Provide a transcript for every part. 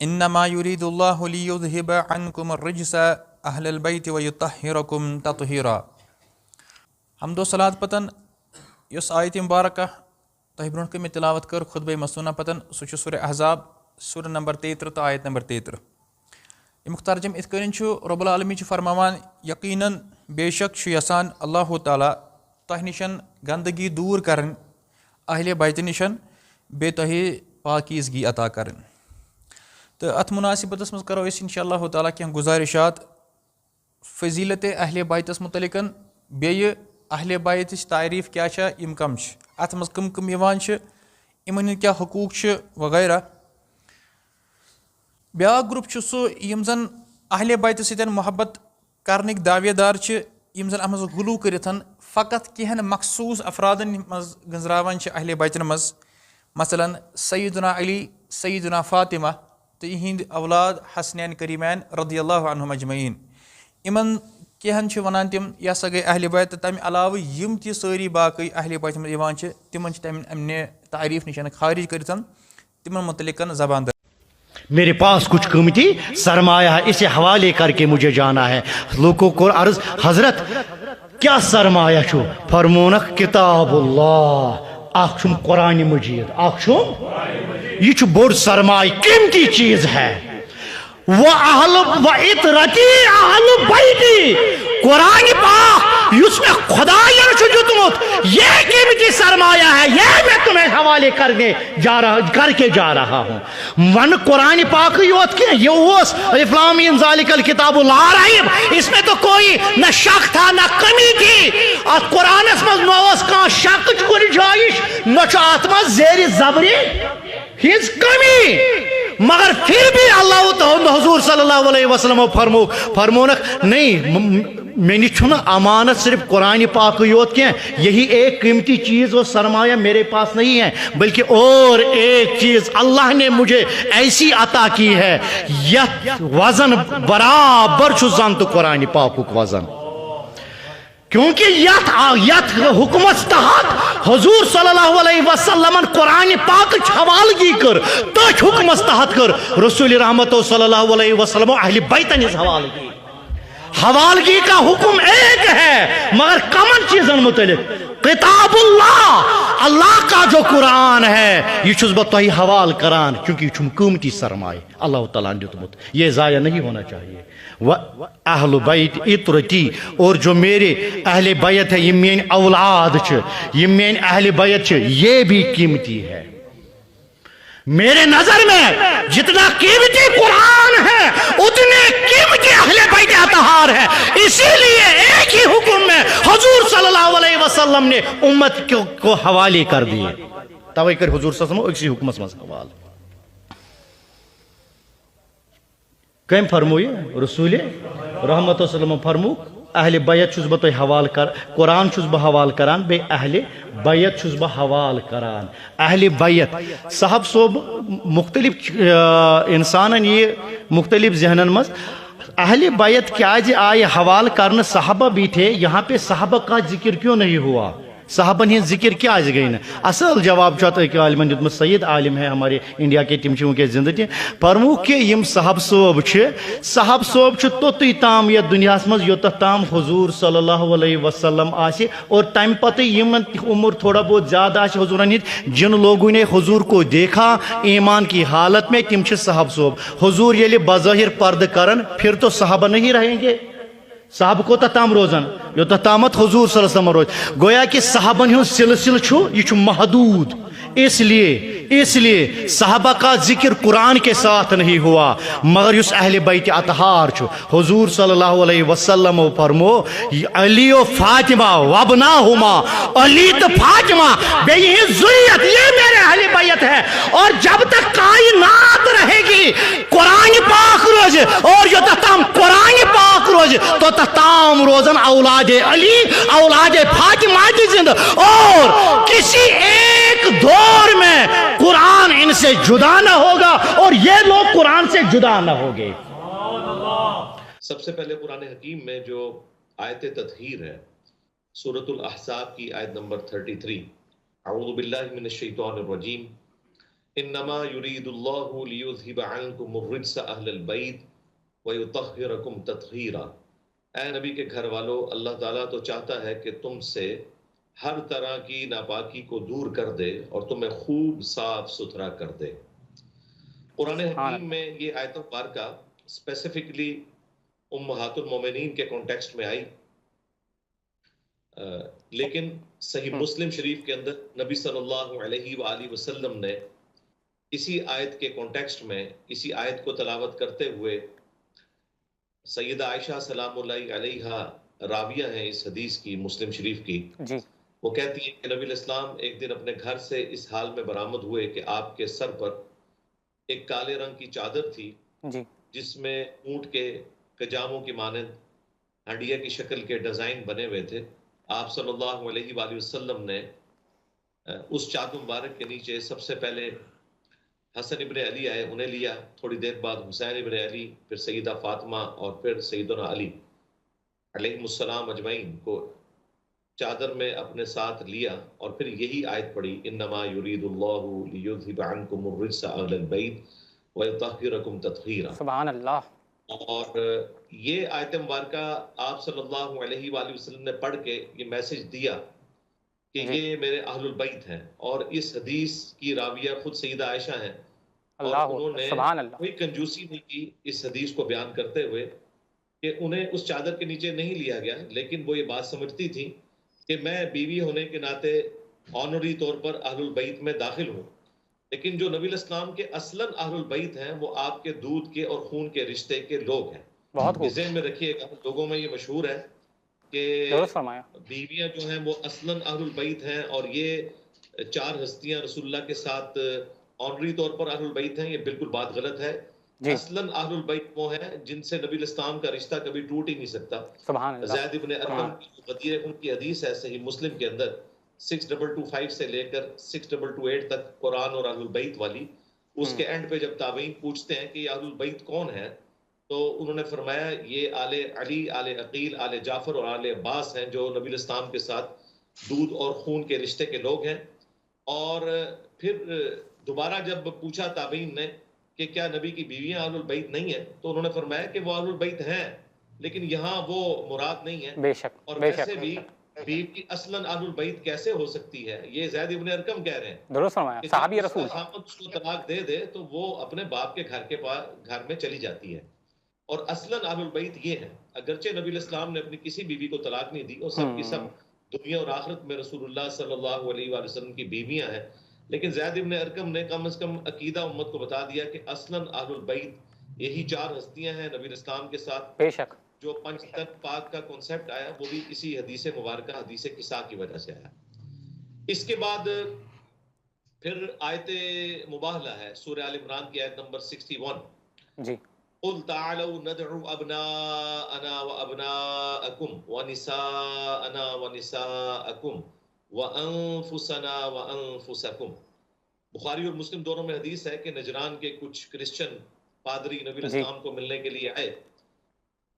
انما یرید اللہ لیذہب عنکم الرجس اہل البیت ویطہرکم تطہیرا۔ حمد و صلات پتن یس آیت مبارکہ تہ برونٛٹھ کٔنۍ مےٚ تلاوت کٔر خطبہ مسنونہ پتن سُہ چھُ سورہ احزاب سورہ نمبر 33 تہٕ آیت نمبر 33۔ امیُک ترجم اِتھ کٔنۍ چھُ رب العالمین چھُ فرماوان یقیناً بے شک چھُ یژھان اللہ تعالیٰ تۄہہِ نِشن گنٛدگی دوٗر کرٕنۍ اہلِ بیتہٕ نِشن بیٚیہِ تۄہہِ پاکیٖزگی عطا کرٕنۍ۔ تہٕ اتھ مُناسبتس منٛز کرو أسۍ انشاء اللہ تعالیٰ کینٛہہ گُزٲرِشات فضیلتِ اہلِ بیتس متعلق، بیٚیہِ اہلِ بیتٕچ تعریٖف کیاہ چھےٚ، یِم کم چھِ، اتھ منٛز کٕم کٕم یِوان چھِ، یِمن ہٕنٛدۍ کیاہ حقوٗق چھِ وغیرہ۔ بیٛاکھ گرُپ چھُ سُہ یِم زن اہلِ بیتہٕ سۭتۍ محبت کرنٕکۍ دعوے دار چھِ، یِم زن اتھ منٛز غلوٗ کٔرِتھ فقط کینٛہن مخصوٗص افرادن منٛز گٔنٛزراوان چھِ اہلِ بیتن منٛز، مثلاً سیدنا علی، سیدنا فاطمہ تہٕ یِہنٛدۍ اولاد حسنین کریمین رضی اللہ عنہم اجمعین۔ یِمن کینٛہن چھِ ونان تِم یہِ ہسا گٔے اہلِ بیت، تہٕ تمہِ علاوٕ یِم تہِ سٲری باقٕے اہلِ بیتس منٛز یِوان چھِ تِمن چھِ امہِ تعریٖف نِش خارج کٔرِتھ تِمن متعلق زبان دار۔ میرے پاس کچھ قیمتی سرمایہ ہے، اسے حوالے کر کے مجھے جانا ہے۔ لوگوں کو عرض، حضرت کیا سرمایہ چھو؟ فرمونک کتاب اللہ، اخشم قرآن مجید، اخشم یہ چھو بڑ سرمایہ قیمتی چیز ہے۔ وَإِطْرَتِي أَهْلُ بَيْتِي، قرآن پاک یس میں خدایان چھو دیتمت، یہ قیمتی سرمایہ ہے، یہ میں تمہیں حوالے کر کے جا رہا ہوں۔ ون قرآن پاک یوت کے یہ اس الف لام میم ذالک الکتاب لا ریب، اس میں تو کوئی نہ شک تھا نہ کمی تھی۔ ات قرآن اس میں نوس کان شک گنجائش، نہ چھ ات میں زیر زبری ہز کمی، مگر پھر بھی اللہ تعالیٰ حضور صلی اللہ علیہ وسلم فرمونک نہیں، میں نے چھنا امانت صرف قرآن پاک یوت کیا، یہی ایک قیمتی چیز اور سرمایہ میرے پاس نہیں ہے، بلکہ اور ایک چیز اللہ نے مجھے ایسی عطا کی ہے، یت وزن برابر چھو زن تو قرآن پاک وزن، کیونکہ یت حکمت تحت حضور صلی اللہ علیہ وسلم قرآن پاک حوالگی کر، تچ حکمت تحت کر رسول رحمت صلی اللہ علیہ وسلم اہل بیتن حوالگی۔ حوالگی کا حکم ایک ہے مگر کمن چیزن متعلق، کتاب اللہ، اللہ کا جو قرآن ہے یہ چھس بہ تہ حوال کران، کیونکہ یہ چھم قیمتی سرمایہ اللہ تعالیٰ نے دیتمت، یہ ضائع نہیں ہونا چاہیے۔ اہل بیت اطرتی، اور جو میرے اہل بیت ہے، یہ میری اولاد چھ، یہ میری اہل بیت چھ، یہ بھی قیمتی ہے۔ میرے نظر میں جتنا قیمتی قرآن ہے اتنے قیمتی اہل بیت اطہار ہے، اسی لیے ایک ہی حکم میں حضور صلی اللہ علیہ وسلم نے امت کو حوالے کر دیے، توے کر حضور صلی اللہ علیہ وسلم اسی حکمت مز حوالہ۔ کم فرموئے رسول رحمت صلی اللہ علیہ وسلم فرمو، اہل بیت چھس بہ تہ حوال کر، قرآن چھس بہ حوال کران، بے اہل بیت چھس بہ حوال کران۔ اہل بیت صاحب صوب مختلف انسانن یہ مختلف ذہنن مز اہل بیت کیا آئے حوال کرنے، صحابہ بھی تھے، یہاں پہ صحابہ کا ذکر کیوں نہیں ہوا؟ صحابہ ہند ذکر کیا گئی نا؟ اصل جواب چھت ایک عالمن دیتمت، سید عالم ہے ہمارے انڈیا کے، تم کے زندگی فرمو کہ یم صحاب صوب توتی تام یا دنیا مز یوت تام حضور صلی اللہ علیہ وسلم آسے، اور تم پتہ یمن عمر تھوڑا بہت زیادہ آسے حضورن ہند، جن لوگوں نے حضور کو دیکھا ایمان کی حالت میں، تم صحاب صوب۔ حضور یلی بظاہر پرد کرن پھر تو صحابہ نہیں رہیں گے، صحابہ کو تام روزن یوتھ تامت حضور صلی اللہ علیہ وسلم روز، گویا کہ صحابن ہن سلسل چھو یہ چھو محدود، اس لیے صحابہ کا ذکر قرآن کے ساتھ نہیں ہوا، مگر اس اہل بیت اطہار چھو۔ حضور صلی اللہ علیہ وسلم فرمو علی و فاطمہ وابناہما، علی تو فاطمہ بے یہ ذریت، یہ میرے اہل بیت ہے، اور جب تک کائنات رہے گی قرآن پاک روز، اور جو تام قرآن پاک روز تو تام روزن اولاد علی اولاد فاطمہ کی زندہ، اور کسی ایک دور میں قرآن ان سے جدا نہ ہوگا اور یہ لوگ قرآن سے جدا نہ ہوگے۔ سب سے پہلے قرآن حکیم میں جو آیت تطہیر ہے، سورۃ الاحزاب کی آیت نمبر 33، اعوذ باللہ من الشیطان الرجیم، انما یرید اللہ لیذھب عنکم الرجس اہل البیت ویطہرکم تطہیرا، اے نبی کے گھر والو، اللہ تعالیٰ تو چاہتا ہے کہ تم سے ہر طرح کی ناپاکی کو دور کر دے اور تمہیں خوب صاف ستھرا کر دے۔ قرآن حکیم میں یہ آیت مبارکہ اسپیسیفکلی امہات المومنین کے کانٹیکسٹ میں آئی، لیکن صحیح مسلم شریف کے اندر نبی صلی اللہ علیہ وآلہ وسلم نے اسی آیت کے کانٹیکسٹ میں اسی آیت کو تلاوت کرتے ہوئے سیدہ عائشہ سلام اللہ علیہا راویہ ہیں اس حدیث کی، مسلم شریف کی، جی وہ کہتی ہیں کہ نبی الاسلام ایک دن اپنے گھر سے اس حال میں برآمد ہوئے کہ آپ کے سر پر ایک کالے رنگ کی چادر تھی جی جس میں اونٹ کے کجاموں کی مانند ہنڈیا کی شکل کے ڈیزائن بنے ہوئے تھے۔ آپ صلی اللہ علیہ وآلہ وسلم نے اس چادر مبارک کے نیچے سب سے پہلے حسن ابن علی آئے، انہیں لیا، تھوڑی دیر بعد حسین ابن علی، پھر سیدہ فاطمہ اور پھر سیدنا علی علیہ السلام اجمعین کو چادر میں اپنے ساتھ لیا، اور پھر یہی آیت پڑھی انما یرید اللہ لیذھب عنکم الرجس اہل البیت ویطہرکم تطہیرا۔ سبحان اللہ۔ اور یہ آیت مبارکہ آپ صلی اللہ علیہ وآلہ وسلم نے پڑھ کے یہ میسج دیا کہ یہ میرے اہل البیت ہیں، اور اس حدیث کی راویہ خود سیدہ عائشہ ہیں، اور انہوں نے سبحان اللہ، کوئی کنجوسی نہیں کی اس حدیث کو بیان کرتے ہوئے کہ انہیں اس چادر کے نیچے نہیں لیا گیا، لیکن وہ یہ بات سمجھتی تھی کہ میں بیوی ہونے کے ناطے آنری طور پر اہل البیت میں داخل ہوں، لیکن جو نبی الاسلام کے اصلاً اہل البیت ہیں وہ آپ کے دودھ کے اور خون کے رشتے کے لوگ ہیں۔ بہت خوب، ذہن میں رکھیے گا، لوگوں میں یہ مشہور ہے کہ درست فرمایا، بیویاں جو ہیں وہ اصلاً اہل البیت ہیں، اور یہ چار ہستیاں رسول اللہ کے ساتھ آنری طور پر اہل البیت ہیں، یہ بالکل بات غلط ہے۔ جی اصلاً اہل البیت وہ ہیں جن سے نبی الاسلام کا رشتہ کبھی ٹوٹ ہی نہیں سکتا۔ سبحان اللہ، زید ابن ارقم کی غدیر خون کی حدیث ہے صحیح مسلم کے اندر 6225 سے لے کر 6228 تک، قرآن اور اہل البیت والی، اس کے اینڈ پہ جب تابعین پوچھتے ہیں کہ یہ اہل البیت کون ہے تو انہوں نے فرمایا یہ آل علی، آل عقیل، آل جعفر اور آل عباس ہیں جو نبی الاسلام کے ساتھ دودھ اور خون کے رشتے کے لوگ ہیں۔ اور پھر دوبارہ جب پوچھا تابعین نے کہ کیا نبی کی بیویاں اہل البیت نہیں ہیں تو انہوں نے فرمایا کہ وہ اہل البیت ہیں، لیکن یہاں وہ مراد نہیں ہے۔ بے شک، اور بے ویسے شک، بھی بیوی اصلاً اہل البیت کیسے ہو سکتی ہے؟ یہ زید ابن ارقم کہہ رہے ہیں درست فرمایا، کہ صحابی جب اس رسول، کا خامد اس کو طلاق دے دے تو وہ اپنے باپ کے گھر میں چلی جاتی ہے، اور اصلاً اہل البیت یہ ہیں۔ اگرچہ نبی الاسلام نے اپنی کسی بیوی کو طلاق نہیں دی، اور سب کی سب دنیا اور آخرت میں رسول اللہ صلی اللہ علیہ وآلہ وسلم کی بیویاں ہیں، لیکن زید ابن ارقم نے کم از کم عقیدہ امت کو بتا دیا کہ اصلاً اہل البیت یہی چار ہستیاں ہیں نبی الاسلام کے ساتھ۔ بے شک، جو پنج تن پاک کا کنسیپٹ آیا وہ بھی اسی حدیث مبارکہ حدیث کسا کی وجہ سے آیا۔ اس کے بعد پھر آیت مباہلہ ہے، سورہ آل عمران کی آیت نمبر 61، جی قل تعالوا ندعو ابناءنا وابناءکم ونساءنا ونساءکم وانفسنا وانفسکم۔ بخاری اور مسلم دونوں میں حدیث ہے کہ نجران کے کچھ کرسچن پادری نبی الاسلام کو ملنے کے لیے آئے،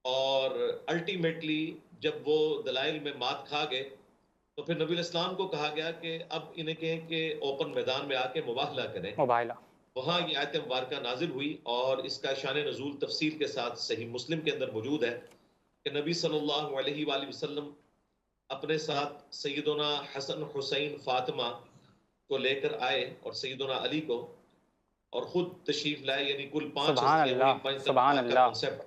اور الٹیمیٹلی جب وہ دلائل میں مات کھا گئے تو پھر نبی الاسلام کو کہا گیا کہ اب انہیں کہیں کہ اوپن میدان میں آ کے مباہلہ کریں۔ مباہلہ، وہاں یہ آیت مبارکہ نازل ہوئی، اور اس کا شان نزول تفصیل کے ساتھ صحیح مسلم کے اندر موجود ہے کہ نبی صلی اللہ علیہ وآلہ وسلم اپنے ساتھ سیدنا حسن، حسین، فاطمہ کو لے کر آئے اور سیدنا علی کو، اور خود تشریف لائے، یعنی کل 5 سبحان اللہ، سبحان اللہ، کنسیپٹ،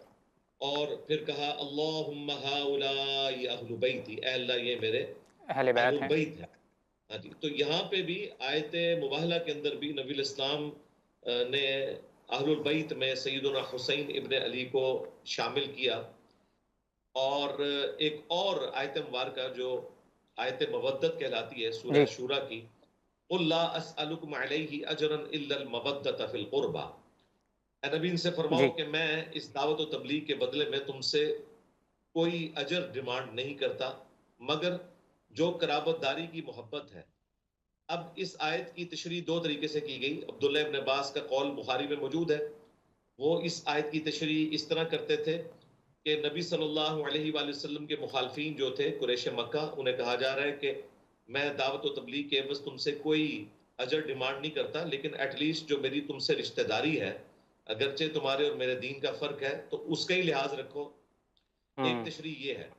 اور پھر کہا اللہم ہؤلاء اہل بیتی، اے اللہ یہ میرے اہل بیت ہیں۔ بیت ہے۔ ہاں جی، تو یہاں پہ بھی آیت مباہلہ کے اندر بھی نبی الاسلام نے اہل البیت میں سیدنا حسین ابن علی کو شامل کیا۔ اور ایک اور آیت مبارکہ جو آیت مودت کہلاتی ہے سورہ شورا کی، قل لا اسألکم علیہ اجرا الا المودۃ فی القربى، اے نبی ان سے فرماؤ کہ میں اس دعوت و تبلیغ کے بدلے میں تم سے کوئی اجر ڈیمانڈ نہیں کرتا مگر جو قرابت داری کی محبت ہے۔ اب اس آیت کی تشریح دو طریقے سے کی گئی۔ عبداللہ ابن عباس کا قول بخاری میں موجود ہے، وہ اس آیت کی تشریح اس طرح کرتے تھے کہ نبی صلی اللہ علیہ وآلہ وسلم کے مخالفین جو تھے قریش مکہ، انہیں کہا جا رہا ہے کہ میں دعوت و تبلیغ کے عوض تم سے کوئی اجر ڈیمانڈ نہیں کرتا، لیکن ایٹ لیسٹ جو میری تم سے رشتہ داری ہے، اگرچہ تمہارے اور میرے دین کا فرق ہے، تو اس کا ہی لحاظ رکھو۔ ایک تشریح یہ ہے۔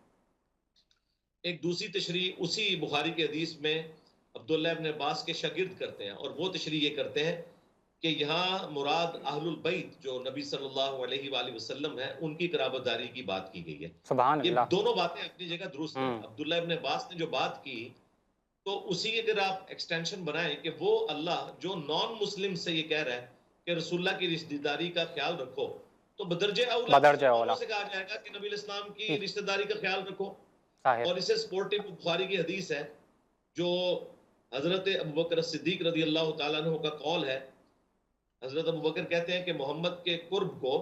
ایک دوسری تشریح اسی بخاری کے حدیث میں عبداللہ ابن عباس کے شاگرد کرتے ہیں، اور وہ تشریح یہ کرتے ہیں کہ یہاں مراد اہل البیت جو نبی صلی اللہ علیہ وآلہ وسلم ہے، ان کی قرابت داری کی بات کی گئی ہے۔ سبحان یہ اللہ۔ دونوں باتیں اپنی جگہ درست ہیں۔ عبداللہ ابن عباس نے جو بات کی، تو اسی کی اگر آپ ایکسٹینشن بنائیں کہ وہ اللہ جو نان مسلم سے یہ کہہ رہا ہے کہ رسول اللہ کی رشتہ داری کا خیال رکھو، تو بدرجہ اولا سے کہا جائے گا کہ نبی الاسلام کی رشتہ داری کا خیال رکھو۔ اور اسے سپورٹنگ بخاری کی حدیث ہے جو حضرت ابوبکر صدیق رضی اللہ تعالیٰ عنہ کا قول ہے۔ حضرت ابوبکر کہتے ہیں کہ محمد کے قرب کو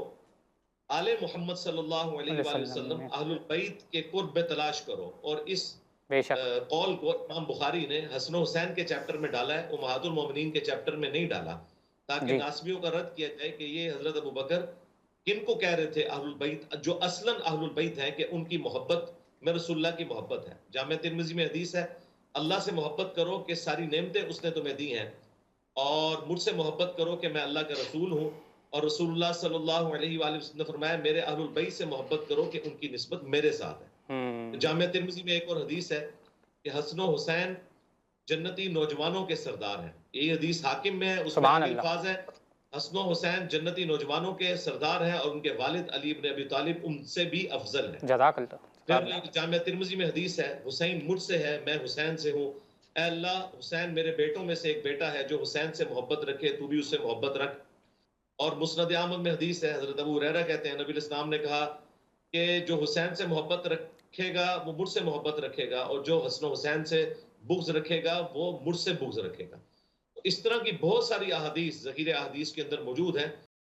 آل محمد صلی اللہ علیہ وآلہ وسلم اہل البیت کے قرب میں تلاش کرو، اور اس قول کو امام بخاری نے حسن و حسین کے چیپٹر میں ڈالا ہے، امہات المومنین کے چیپٹر میں نہیں ڈالا، تاکہ ناسبیوں کا رد کیا جائے کہ یہ حضرت ابوبکر کن کو کہہ رہے تھے اہل البیت، جو اصلاً اہل البیت ہیں، کہ ان کی محبت میں رسول اللہ کی محبت ہے۔ جامع ترمذی میں حدیث ہے، اللہ سے محبت کرو کہ ساری نعمتیں اس نے تمہیں دی ہیں، اور مجھ سے محبت کرو کہ میں اللہ کا رسول ہوں، اور رسول اللہ صلی اللہ علیہ وآلہ وسلم نے فرمایا میرے اہل البیت سے محبت کرو کہ ان کی نسبت میرے ساتھ ہے۔ جامع ترمذی میں ایک اور حدیث ہے کہ حسن و حسین جنتی نوجوانوں کے سردار ہیں، یہی حدیث حاکم میں ہے، اس میں الفاظ ہے حسن و حسین جنتی نوجوانوں کے سردار ہیں، اور ان کے والد علی بن ابی طالب ان سے بھی افضل ہیں۔ جزاک اللہ۔ پھر جامعہ ترمذی میں حدیث ہے حسین مجھ سے ہے، میں حسین سے ہوں، اے اللہ حسین میرے بیٹوں میں سے ایک بیٹا ہے جو حسین سے محبت رکھے، تو بھی اس سے محبت رکھ۔ اور مسند احمد میں حدیث ہے، حضرت ابو ہریرہ کہتے ہیں نبی الاسلام نے کہا کہ جو حسین سے محبت رکھے گا وہ مجھ سے محبت رکھے گا، اور جو حسن و حسین سے بغض رکھے گا وہ مجھ سے بغض رکھے گا۔ اس طرح کی بہت ساری احادیث ذخیرہ احادیث کے اندر موجود ہیں